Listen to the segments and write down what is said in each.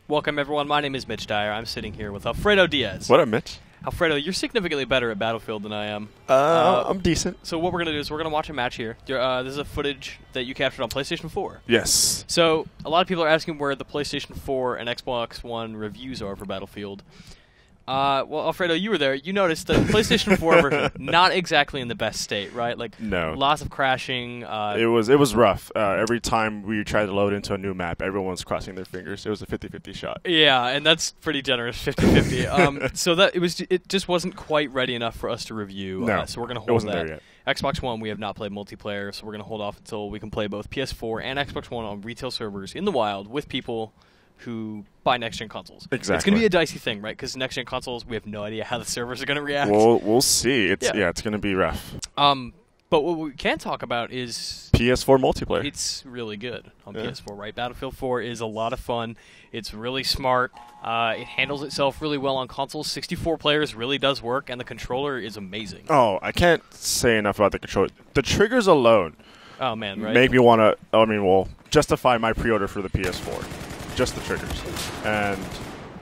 Welcome, everyone. My name is Mitch Dyer. I'm sitting here with Alfredo Diaz. What up, Mitch? Alfredo, you're significantly better at Battlefield than I am. I'm decent. So what we're going to do is we're going to watch a match here. This is a footage that you captured on PlayStation 4. Yes. So a lot of people are asking where the PlayStation 4 and Xbox One reviews are for Battlefield. Well, Alfredo, you were there. You noticed the PlayStation 4 version not exactly in the best state, right? Like, no. Lots of crashing. It was rough. Every time we tried to load into a new map, everyone was crossing their fingers. It was a 50-50 shot. Yeah, and that's pretty generous, 50-50. So it just wasn't quite ready enough for us to review. No, so we're going to hold it wasn't that. there yet. Xbox One, we have not played multiplayer, so we're going to hold off until we can play both PS4 and Xbox One on retail servers in the wild with people who buy next-gen consoles. Exactly. It's going to be a dicey thing, right? Because next-gen consoles, we have no idea how the servers are going to react. We'll see. It's going to be rough. But what we can talk about is PS4 multiplayer. It's really good on PS4, right? Battlefield 4 is a lot of fun. It's really smart. It handles itself really well on consoles. 64 players really does work, and the controller is amazing. Oh, I can't say enough about the controller. The triggers alone make me want to, justify my pre-order for the PS4. Just the triggers. And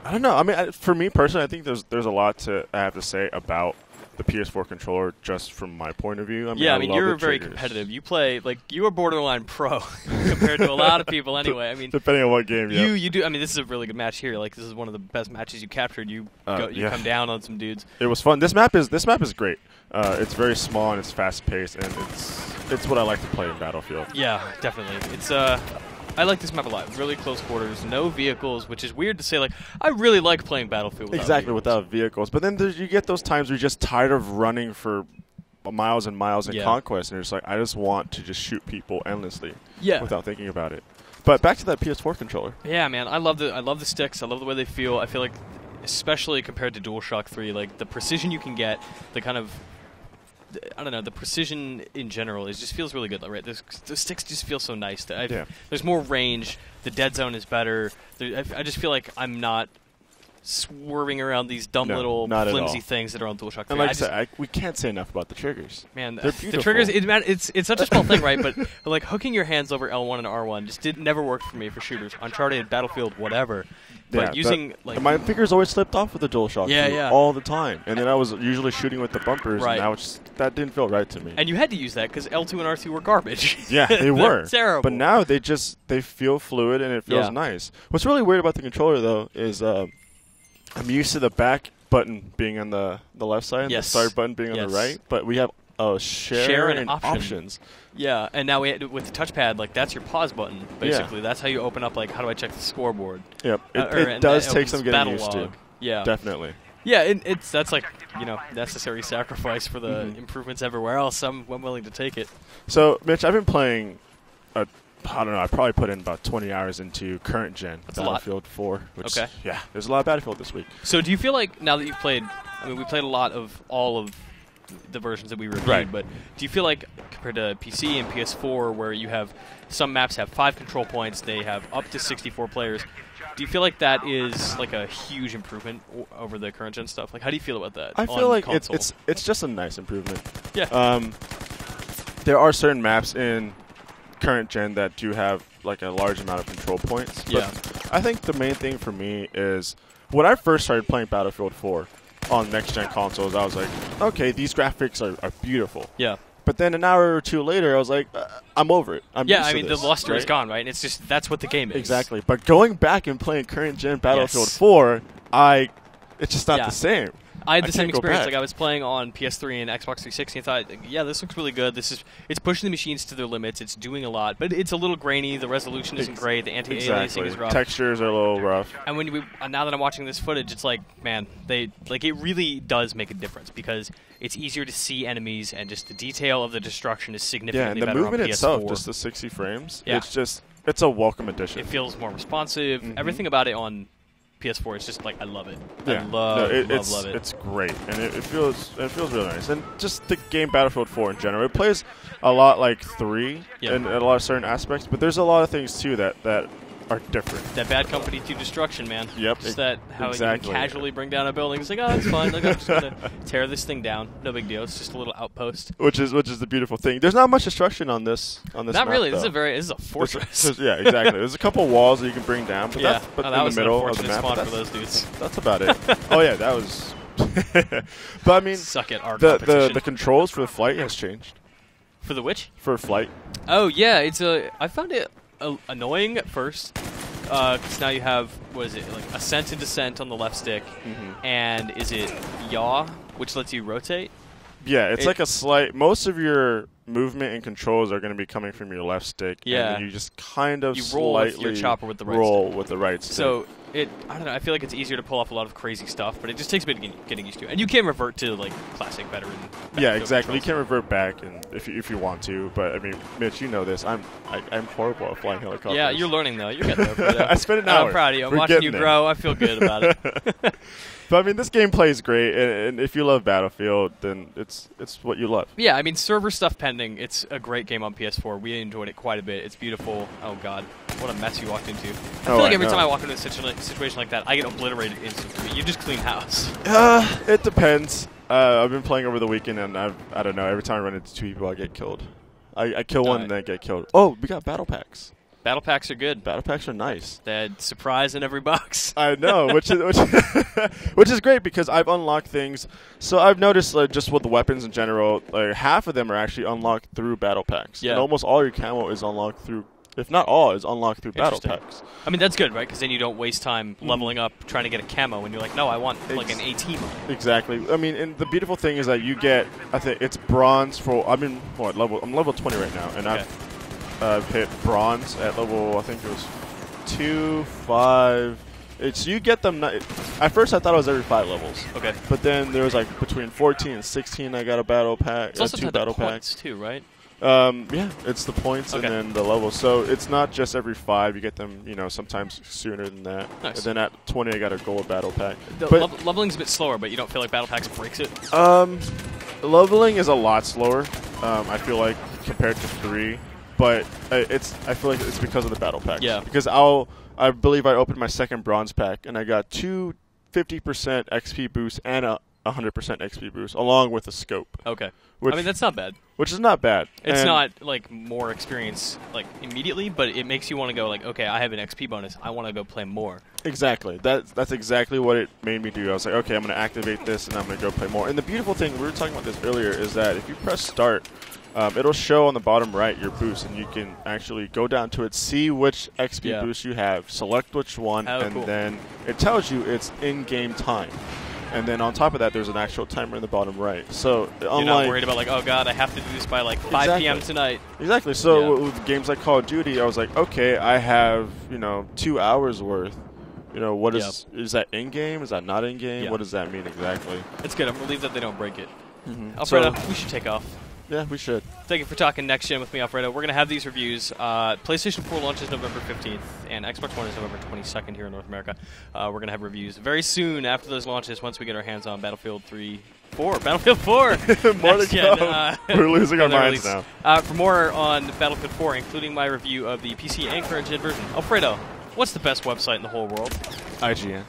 I don't know. For me personally, I think there's a lot I have to say about the PS4 controller just from my point of view. You're very competitive. You play, you are borderline pro compared to a lot of people anyway. Depending on what game, you do. This is a really good match here. This is one of the best matches you captured. You come down on some dudes. It was fun. This map is great. It's very small and it's fast paced, and it's what I like to play in Battlefield. Yeah, definitely. It's I like this map a lot. Really close quarters, no vehicles, which is weird to say. I really like playing Battlefield without vehicles. But then you get those times where you're just tired of running for miles and miles in Conquest, and you're just like, I just want to just shoot people endlessly without thinking about it. But back to that PS4 controller. Yeah, man, I love the sticks. I love the way they feel. I feel like, especially compared to DualShock 3, the precision you can get, the kind of, I don't know, the precision in general just feels really good, right? The sticks just feel so nice. There's more range. The dead zone is better. I just feel like I'm not swerving around these dumb little flimsy things that are on DualShock 3. And like I said, we can't say enough about the triggers. Man, they're beautiful. The triggers, it's such a small thing, right? But hooking your hands over L1 and R1 just never worked for me for shooters. Uncharted, Battlefield, whatever. But my fingers always slipped off with the DualShock all the time, and then I was usually shooting with the bumpers, and now that didn't feel right to me. And you had to use that because L2 and R2 were garbage. Yeah, they were terrible. But now they feel fluid and it feels nice. What's really weird about the controller though is I'm used to the back button being on the left side, and the start button being on the right, but we have share and options. Yeah, and now with the touchpad, that's your pause button, basically. That's how you open up, how do I check the scoreboard? Yep, it does take some getting used to. Yeah. Definitely. Yeah, that's necessary sacrifice for the improvements everywhere else. I'm willing to take it. So, Mitch, I've been playing, I don't know, I probably put in about 20 hours into current gen Battlefield 4. Which, yeah, there's a lot of Battlefield this week. So do you feel like, now that you've played, we played a lot of all of the versions that we reviewed, but do you feel like compared to PC and PS4 where you have some maps have 5 control points, they have up to 64 players, do you feel like that is a huge improvement over the current gen stuff? How do you feel about that? I feel like it's just a nice improvement. Yeah. There are certain maps in current gen that do have a large amount of control points. But I think the main thing for me is when I first started playing Battlefield 4 on next-gen consoles, I was like, okay, these graphics are beautiful. Yeah. But then an hour or two later, I was like, I'm over it. I'm used to this, the luster is gone, right? And it's just, that's what the game is. Exactly. But going back and playing current-gen Battlefield 4, it's just not the same. I had the same experience. I was playing on PS3 and Xbox 360 and thought, yeah, this looks really good. It's pushing the machines to their limits. It's doing a lot, but it's a little grainy. The resolution isn't great. The anti-aliasing is rough. Textures are a little rough. And now that I'm watching this footage, it's man, it really does make a difference because it's easier to see enemies and just the detail of the destruction is significantly better on PS4. Yeah, and the movement itself, just the 60 frames, it's a welcome addition. It feels more responsive. Everything about it on PS4, it's just I love it. I love it. It's great, and it feels really nice. And just the game Battlefield 4 in general, it plays a lot like 3 in a lot of certain aspects, but there's a lot of things too that are different. That Bad Company 2 destruction, man. Yep. Just that how you can casually bring down a building. It's like, oh, it's fine. Like, I'm just gonna tear this thing down. No big deal. It's just a little outpost. Which is the beautiful thing. There's not much destruction on this. Not map, really. Though. This is a fortress. Yeah, exactly. There's a couple walls that you can bring down, but yeah. but that in was the middle an of the map. spawn for those dudes. That's about it. Oh yeah, that was. But I mean, suck it. Our the controls for the flight has changed. For the which? For flight. Oh yeah, I found it annoying at first. Because now you have, what is it, like ascent and descent on the left stick, and is it yaw, which lets you rotate? Yeah, it's like a slight. Most of your movement and controls are going to be coming from your left stick. Yeah, and you just kind of roll with your chopper with the right stick. So I don't know. I feel like it's easier to pull off a lot of crazy stuff, but it just takes a bit of getting used to. And you can revert to like classic veteran. Yeah, exactly. Controls. You can revert back, and if you want to. But I mean, Mitch, you know this. I'm horrible at flying helicopters. Yeah, you're learning though. You're getting there. I spent an hour. I'm proud of you. I'm watching you grow. I feel good about it. But I mean, this gameplay is great, and if you love Battlefield, then it's what you love. Yeah, I mean, server stuff pending. It's a great game on PS4. We enjoyed it quite a bit. It's beautiful. Oh God, what a mess you walked into. I feel like every time I walk into a situation like that, I get obliterated instantly. You just clean house. It depends. I've been playing over the weekend, and I don't know. Every time I run into two people, I get killed. I kill one and then get killed. Oh, we got battle packs. Battle packs are good. Battle packs are nice. They had surprise in every box. I know, which is great because I've unlocked things. So I've noticed just with the weapons in general, like half of them are actually unlocked through battle packs. Yeah. And almost all your camo is unlocked through, if not all, is unlocked through battle packs. I mean, that's good, right? Because then you don't waste time leveling up trying to get a camo, and you're like, no, I want like an AT mode. Exactly. I mean, and the beautiful thing is that you get, I think it's bronze for. I'm level 20 right now, and I've hit bronze at level, I think it was 2, 5. So you get them. At first, I thought it was every 5 levels. Okay. But then there was like between 14 and 16, I got a battle pack. It's also 2 battle packs too, right? Yeah, it's the points and then the levels. So it's not just every 5. You get them, sometimes sooner than that. Nice. And then at 20, I got a gold battle pack. Leveling's a bit slower, but you don't feel like battle packs breaks it. Leveling is a lot slower. I feel like compared to 3. But I feel like it's because of the battle packs. Yeah. Because I believe I opened my second bronze pack and I got 2 50% XP boosts and a 100% XP boost along with a scope. Okay. I mean, that's not bad. Which is not bad. It's not like more experience like immediately, but it makes you want to go like, okay, I have an XP bonus. I want to go play more. Exactly. That's exactly what it made me do. I was like, okay, I'm going to activate this and I'm going to go play more. And the beautiful thing, we were talking about this earlier, is that if you press start, it'll show on the bottom right your boost, and you can actually go down to it, see which XP boost you have, select which one, and then it tells you it's in-game time. And then on top of that, there's an actual timer in the bottom right. So you're not worried about like, oh god, I have to do this by like 5 p.m. tonight. Exactly. So with games like Call of Duty, I was like, okay, I have 2 hours worth. What is that in game? Is that not in game? Yeah. What does that mean exactly? It's good. I'm relieved that they don't break it. Alfredo, we should take off. Yeah, we should. Thank you for talking next gen with me, Alfredo. We're going to have these reviews. PlayStation 4 launches November 15th, and Xbox One is November 22nd here in North America. We're going to have reviews very soon after those launches once we get our hands on Battlefield 4. Battlefield 4! More to come. We're losing our minds now. For more on Battlefield 4, including my review of the PC and current gen version, Alfredo, what's the best website in the whole world? IGN.